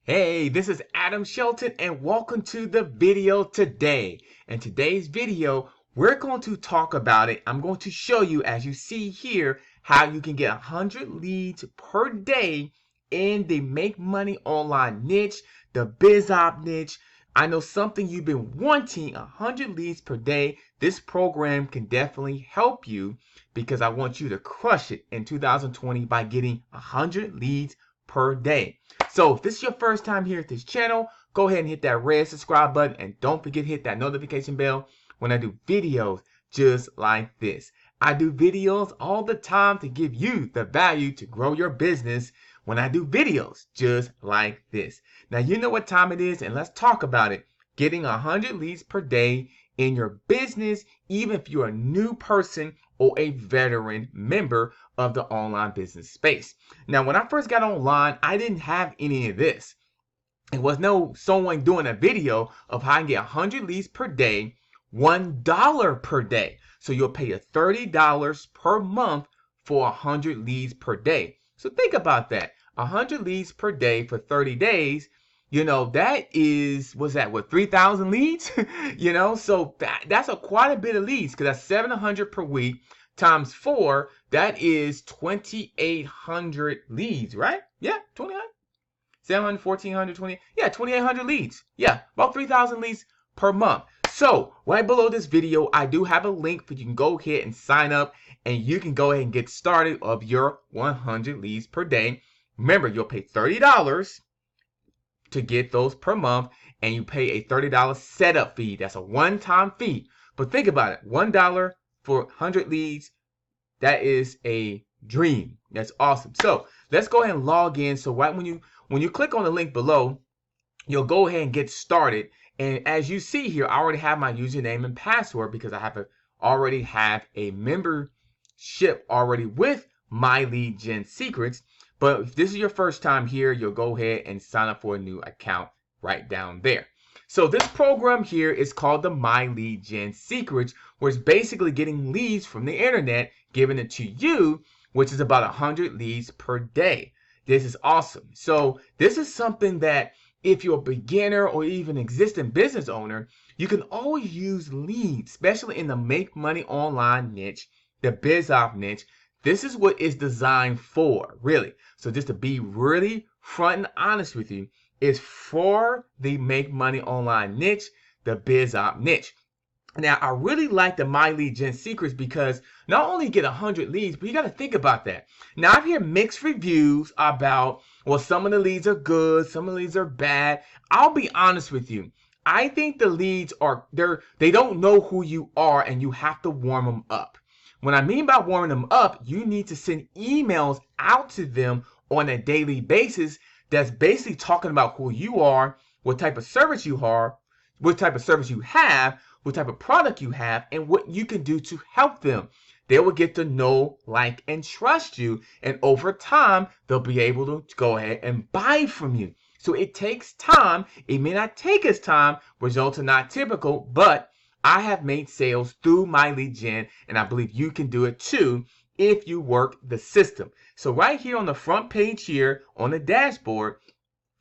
Hey, this is Shelton and welcome to the video today. In today's video, we're going to talk about it. I'm going to show you, as you see here, how you can get 100 leads per day in the make money online niche, the biz op niche. I know something you've been wanting, 100 leads per day. This program can definitely help you because I want you to crush it in 2020 by getting 100 leads per day. So if this is your first time here at this channel, go ahead and hit that red subscribe button and don't forget to hit that notification bell when I do videos just like this. I do videos all the time to give you the value to grow your business when I do videos just like this. Now you know what time it is and let's talk about it. Getting 100 leads per day in your business, even if you're a new person or a veteran member of the online business space. Now, when I first got online, I didn't have any of this. It was no someone doing a video of how I can get 100 leads per day, $1 per day. So you'll pay a $30 per month for 100 leads per day. So think about that. 100 leads per day for 30 days. That is, what's that, what, 3,000 leads? So that's quite a bit of leads because that's 700 per week times 4. That is 2,800 leads, right? Yeah, 2,800. 700, 1,400, 20. Yeah, 2,800 leads. Yeah, about 3,000 leads per month. So right below this video, I do have a link for you can go ahead and sign up and you can go ahead and get started of your 100 leads per day. Remember, you'll pay $30 to get those per month, and you pay a $30 setup fee. That's a one-time fee. But think about it, $1 for 100 leads, that is a dream. That's awesome. So let's go ahead and log in. So right when you click on the link below, you'll go ahead and get started. And as you see here, I already have my username and password because I already have a membership already with My Lead Gen Secrets. But if this is your first time here, you'll go ahead and sign up for a new account right down there. So this program here is called the My Lead Gen Secrets, where it's basically getting leads from the internet, giving it to you, which is about 100 leads per day. This is awesome. So this is something that if you're a beginner or even existing business owner, you can always use leads, especially in the make money online niche, the biz op niche. This is what it's designed for, really. So just to be really front and honest with you, it's for the make money online niche, the biz op niche. Now, I really like the My Lead Gen Secrets because not only you get 100 leads, but you got to think about that. Now, I've heard mixed reviews about, well, some of the leads are good, some of the leads are bad. I'll be honest with you. I think the leads they don't know who you are and you have to warm them up. What I mean by warming them up, you need to send emails out to them on a daily basis that's basically talking about who you are, what type of service you are, what type of service you have, what type of product you have, and what you can do to help them. They will get to know, like, and trust you, and over time, they'll be able to go ahead and buy from you. So it takes time. It may not take us time. Results are not typical, but I have made sales through My Lead Gen, and I believe you can do it too if you work the system. So right here on the front page here on the dashboard,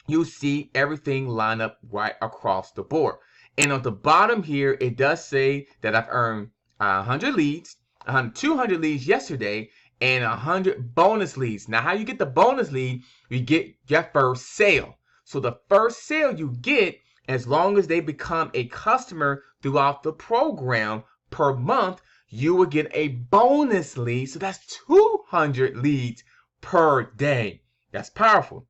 you'll see everything line up right across the board. And on the bottom here, it does say that I've earned 100 leads, 200 leads yesterday, and 100 bonus leads. Now, how you get the bonus lead, you get your first sale. So the first sale you get, as long as they become a customer throughout the program per month, you will get a bonus lead. So that's 200 leads per day. That's powerful.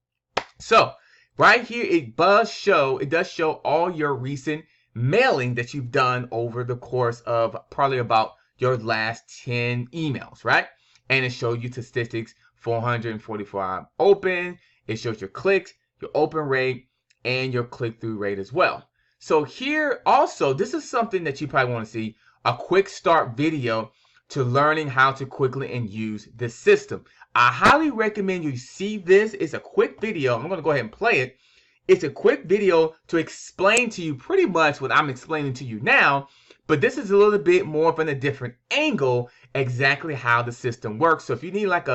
So right here, it does show all your recent mailing that you've done over the course of probably about your last 10 emails, right? And it shows you statistics, 445 open. It shows your clicks, your open rate, and your click-through rate as well. So here also, this is something that you probably want to see, a quick start video to learning how to quickly and use this system. I highly recommend you see this. It's a quick video. I'm going to go ahead and play it. It's a quick video to explain to you pretty much what I'm explaining to you now, but this is a little bit more from a different angle exactly how the system works. So if you need like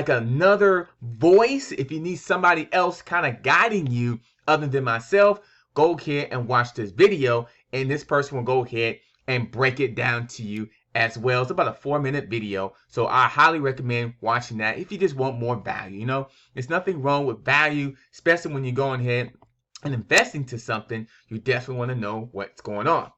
another voice, if you need somebody else kind of guiding you other than myself, go ahead and watch this video, and this person will go ahead and break it down to you as well. It's about a 4-minute video, so I highly recommend watching that if you just want more value. You know, there's nothing wrong with value, especially when you're going ahead and investing to something. You definitely want to know what's going on.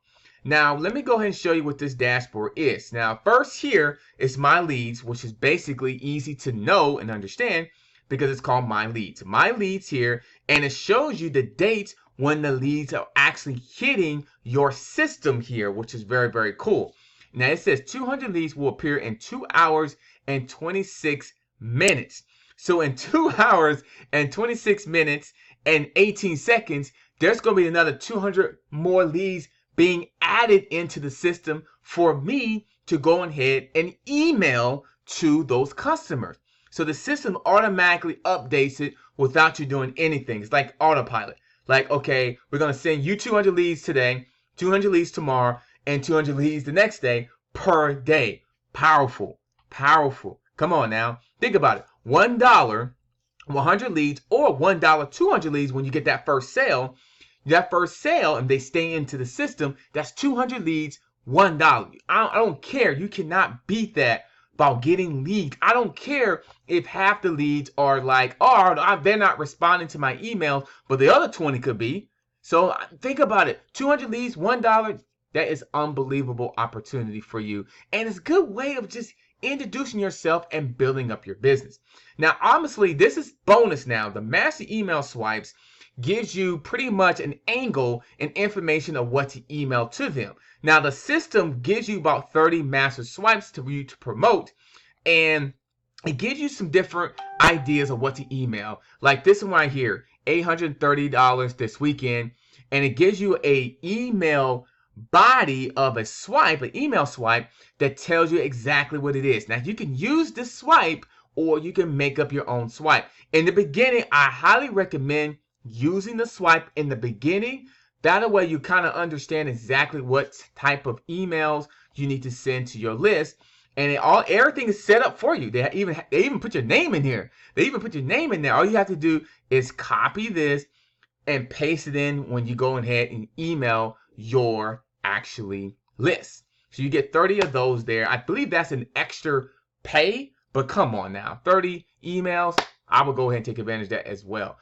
Now, let me go ahead and show you what this dashboard is. Now, first here is my leads, which is basically easy to know and understand because it's called my leads. My leads here, and it shows you the dates when the leads are actually hitting your system here, which is very, very cool. Now, it says 200 leads will appear in 2 hours and 26 minutes. So in 2 hours and 26 minutes and 18 seconds, there's going to be another 200 more leads being added into the system for me to go ahead and email to those customers. So the system automatically updates it without you doing anything. It's like autopilot. Like, okay, we're going to send you 200 leads today, 200 leads tomorrow, and 200 leads the next day per day. Powerful. Powerful. Come on now. Think about it. $1, 100 leads, or $1, 200 leads when you get that first sale. That first sale, and they stay into the system, that's 200 leads, $1. I don't care. You cannot beat that about getting leads. I don't care if half the leads are like, oh, they're not responding to my emails, but the other 20 could be. So think about it. 200 leads, $1. That is unbelievable opportunity for you. And it's a good way of just introducing yourself and building up your business. Now, honestly, this is bonus now. The master email swipes gives you pretty much an angle and information of what to email to them. Now, the system gives you about 30 master swipes to you to promote, and it gives you some different ideas of what to email. Like this one right here, $830 this weekend, and it gives you a email body of a swipe, an email swipe that tells you exactly what it is. Now, you can use this swipe or you can make up your own swipe. In the beginning, I highly recommend using the swipe in the beginning. That way you kind of understand exactly what type of emails you need to send to your list, and everything is set up for you. They even put your name in here. They even put your name in there. All you have to do is copy this and paste it in when you go ahead and email your actually list. So you get 30 of those there. I believe that's an extra pay, but come on now, 30 emails. I will go ahead and take advantage of that as well.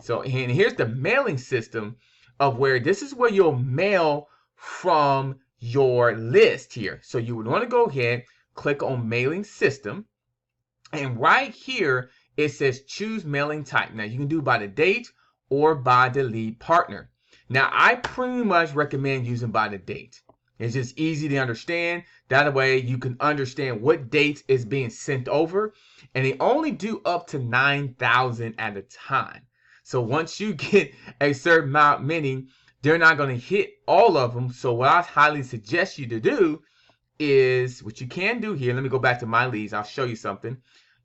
So, and here's the mailing system of where this is where you'll mail from your list here. So you would want to go ahead, click on mailing system, and right here it says choose mailing type. Now you can do by the date or by the lead partner. Now I pretty much recommend using by the date. It's just easy to understand. That way you can understand what dates is being sent over, and they only do up to 9,000 at a time. So once you get a certain amount, many, they're not going to hit all of them. So what I highly suggest you to do is, what you can do here, let me go back to my leads. I'll show you something.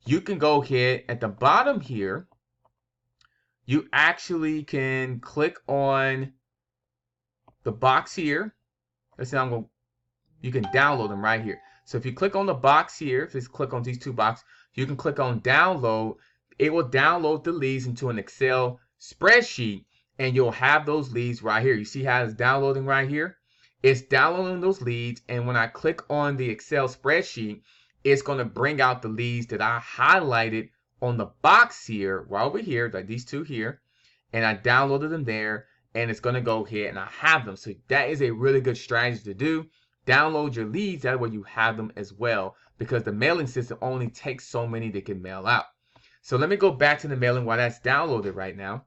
You can go ahead at the bottom here. You actually can click on the box here. Let's say you can download them right here. So if you click on the box here, just click on these two boxes, you can click on download. It will download the leads into an Excel spreadsheet, and you'll have those leads right here. You see how it's downloading right here? It's downloading those leads, and when I click on the Excel spreadsheet, it's going to bring out the leads that I highlighted on the box here, right over here, like these two here, and I downloaded them there, and it's going to go ahead and I have them. So that is a really good strategy to do. Download your leads, that way you have them as well, because the mailing system only takes so many that can mail out. So let me go back to the mailing while that's downloaded right now.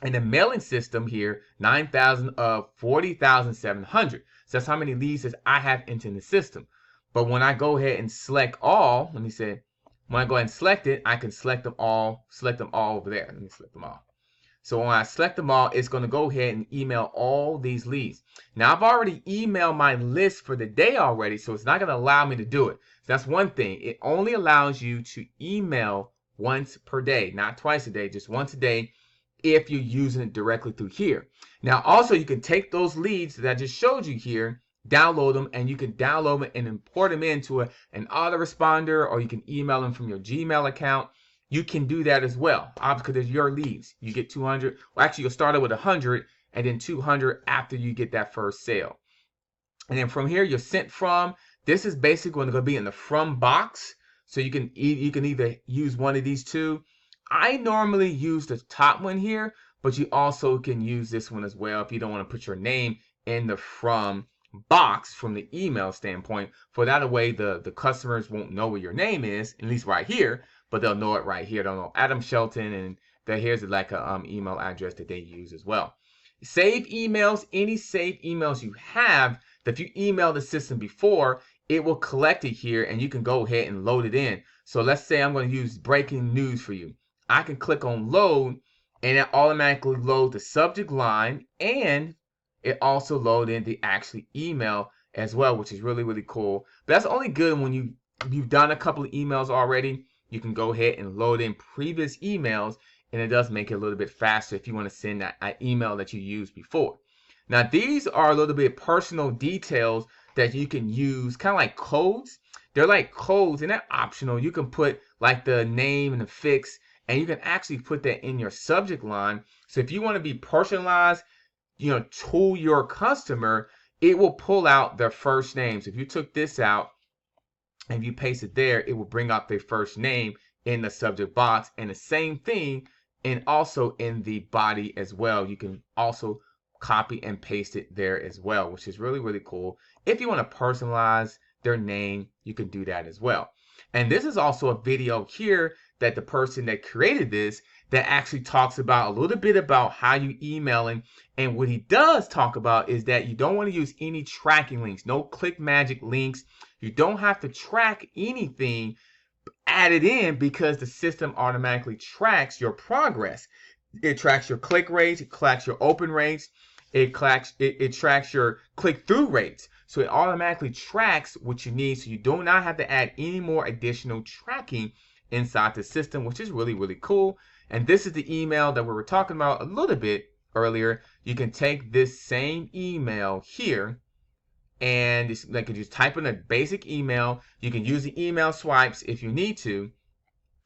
And the mailing system here, 9,000 of 40,700. So that's how many leads that I have into the system. But when I go ahead and select all, let me say, when I go ahead and select it, I can select them all over there. Let me select them all. So when I select them all, it's going to go ahead and email all these leads. Now, I've already emailed my list for the day already, so it's not going to allow me to do it. So that's one thing. It only allows you to email once per day, not twice a day, just once a day if you're using it directly through here. Now, also, you can take those leads that I just showed you here, download them, and you can download them and import them into an autoresponder, or you can email them from your Gmail account, you can do that as well. Because it's your leads. You get 200. Well, actually, you'll start out with 100 and then 200 after you get that first sale. And then from here, you're sent from. This is basically going to be in the from box. So you can either use one of these two. I normally use the top one here, but you also can use this one as well if you don't want to put your name in the from box from the email standpoint. For that way, the customers won't know what your name is, at least right here, but they'll know it right here. They'll know Adam Shelton, and here's like a email address that they use as well. Save emails, any saved emails you have, that if you emailed the system before, it will collect it here and you can go ahead and load it in. So let's say I'm going to use breaking news for you. I can click on load and it automatically loads the subject line, and it also loads in the actual email as well, which is really, really cool. But that's only good when you've done a couple of emails already. You can go ahead and load in previous emails, and it does make it a little bit faster if you want to send that email that you used before. Now, these are a little bit personal details that you can use, kind of like codes. They're like codes, and they're optional. You can put like the name and the fix, and you can actually put that in your subject line. So if you want to be personalized, to your customer, it will pull out their first name. So if you took this out and you paste it there, it will bring out their first name in the subject box, and the same thing, and also in the body as well. You can also copy and paste it there as well, which is really, really cool. If you want to personalize their name, you can do that as well. And this is also a video here that the person that created this, that actually talks about a little bit about how you emailing. And what he does talk about is that you don't want to use any tracking links, no click magic links. You don't have to track anything added in, because the system automatically tracks your progress. It tracks your click rates, it tracks your open rates, it tracks your click-through rates. So it automatically tracks what you need, so you do not have to add any more additional tracking inside the system, which is really, really cool. And this is the email that we were talking about a little bit earlier. You can take this same email here, and it's like you just type in a basic email. You can use the email swipes if you need to,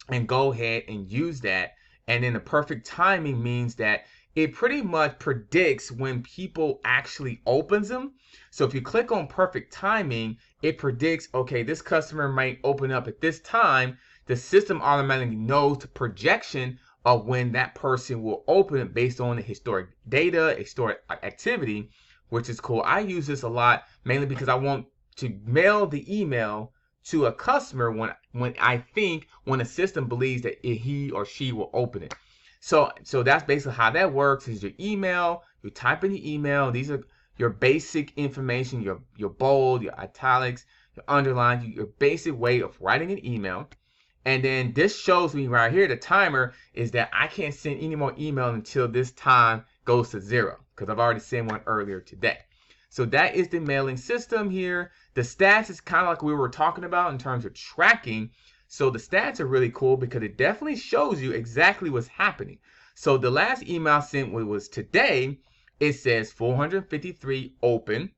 and go ahead and use that. And then the perfect timing means that it pretty much predicts when people actually opens them. So if you click on perfect timing, it predicts, okay, this customer might open up at this time. The system automatically knows the projection of when that person will open it based on the historic data, historic activity, which is cool. I use this a lot, mainly because I want to mail the email to a customer when a system believes that he or she will open it. So that's basically how that works. Is your email, you type in the email. These are your basic information, your bold, your italics, your underline, your basic way of writing an email. And then this shows me right here, the timer is that I can't send any more email until this time goes to 0, because I've already sent one earlier today. So that is the mailing system here. The stats is kind of like we were talking about in terms of tracking. So the stats are really cool because it definitely shows you exactly what's happening. So the last email I sent was today. It says 453 open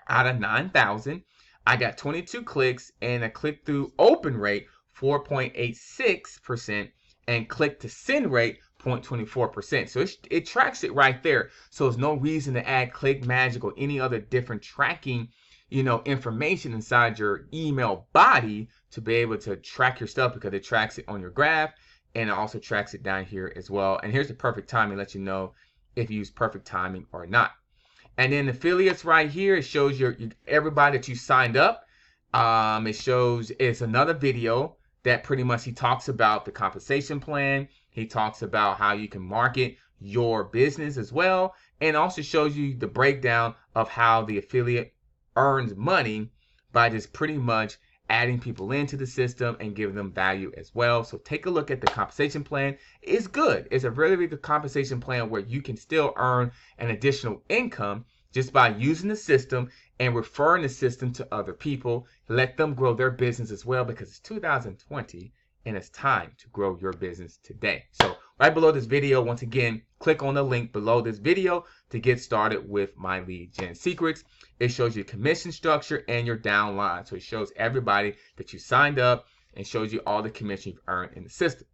out of 9,000. I got 22 clicks and a click-through open rate 4.86%, and click to send rate 0.24%. So it tracks it right there. So there's no reason to add click magic or any other different tracking, information inside your email body to be able to track your stuff, because it tracks it on your graph, and it also tracks it down here as well. And here's the perfect timing, let you know if you use perfect timing or not. And then affiliates right here, it shows everybody that you signed up. It shows, it's another video that pretty much he talks about the compensation plan. He talks about how you can market your business as well, and also shows you the breakdown of how the affiliate earns money by just pretty much adding people into the system and giving them value as well. So take a look at the compensation plan. It's good. It's a really, really good compensation plan where you can still earn an additional income just by using the system and referring the system to other people. Let them grow their business as well, because it's 2020 and it's time to grow your business today. So right below this video, once again, click on the link below this video to get started with my lead gen secrets. It shows you commission structure and your downline. So it shows everybody that you signed up and shows you all the commission you've earned in the system.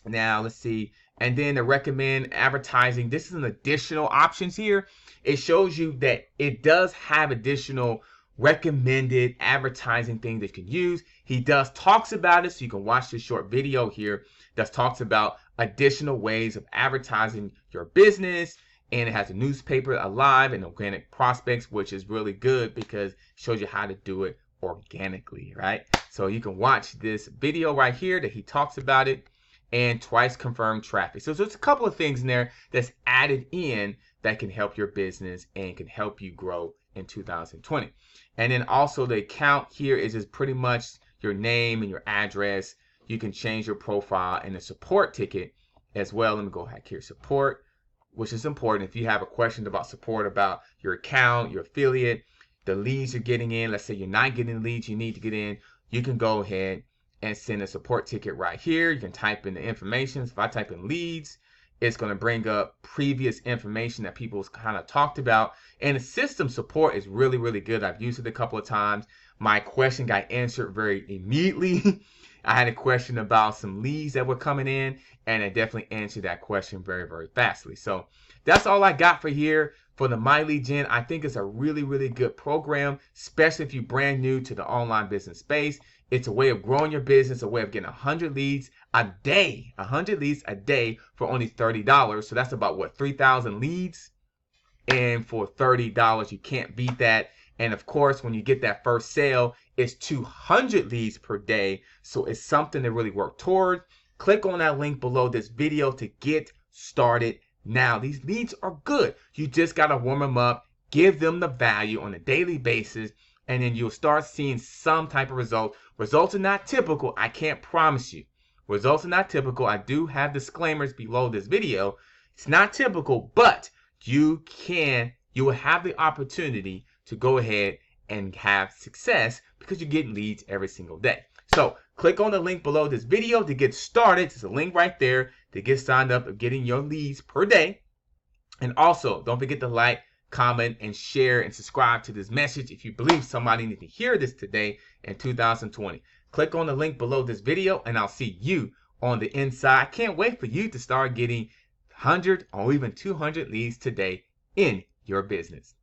Now let's see. And then the recommend advertising. This is an additional options here. It shows you that it does have additional recommended advertising things that you can use. He does talks about it, so you can watch this short video here that talks about additional ways of advertising your business. And it has a newspaper alive and organic prospects, which is really good because it shows you how to do it organically, right? So you can watch this video right here that he talks about it, and twice confirmed traffic. So there's a couple of things in there that's added in that can help your business and can help you grow in 2020. And then also the account here is just pretty much your name and your address. You can change your profile and the support ticket as well. Let me go back here, support, which is important. If you have a question about support about your account, your affiliate, the leads you're getting in, let's say you're not getting leads you need to get in, you can go ahead and send a support ticket right here. You can type in the information. If I type in leads, it's going to bring up previous information that people's kind of talked about. And the system support is really, really good. I've used it a couple of times. My question got answered very immediately. I had a question about some leads that were coming in, and I definitely answered that question very, very fastly. So that's all I got for here for the My Lead Gen. I think it's a really, really good program, especially if you're brand new to the online business space. It's a way of growing your business, a way of getting 100 leads a day, 100 leads a day for only $30. So that's about what, 3,000 leads? And for $30, you can't beat that. And of course, when you get that first sale, it's 200 leads per day. So it's something to really work toward. Click on that link below this video to get started now. These leads are good. You just got to warm them up, give them the value on a daily basis, and then you'll start seeing some type of result. Results are not typical. I can't promise you. Results are not typical. I do have disclaimers below this video. It's not typical, but you will have the opportunity to go ahead and have success because you're getting leads every single day. So click on the link below this video to get started. There's a link right there to get signed up of getting your leads per day. And also, don't forget to like, comment, and share and subscribe to this message if you believe somebody needs to hear this today in 2020. Click on the link below this video and I'll see you on the inside. I can't wait for you to start getting 100 or even 200 leads today in your business.